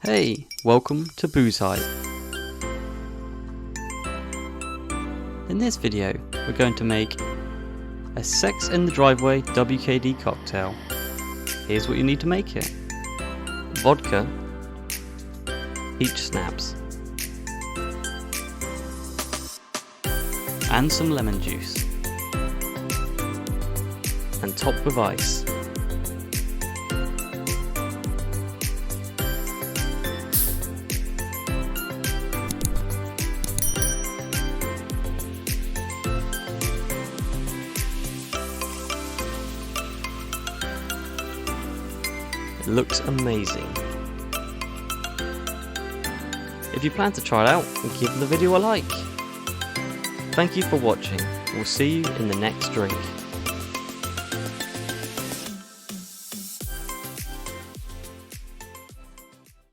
Hey, welcome to Booze Hype. In this video, we're going to make a Sex in the Driveway WKD cocktail. Here's what you need to make it. Vodka, Peach Schnapps, and some lemon juice, and top with ice. It looks amazing. If you plan to try it out, give the video a like. Thank you for watching. We'll see you in the next drink.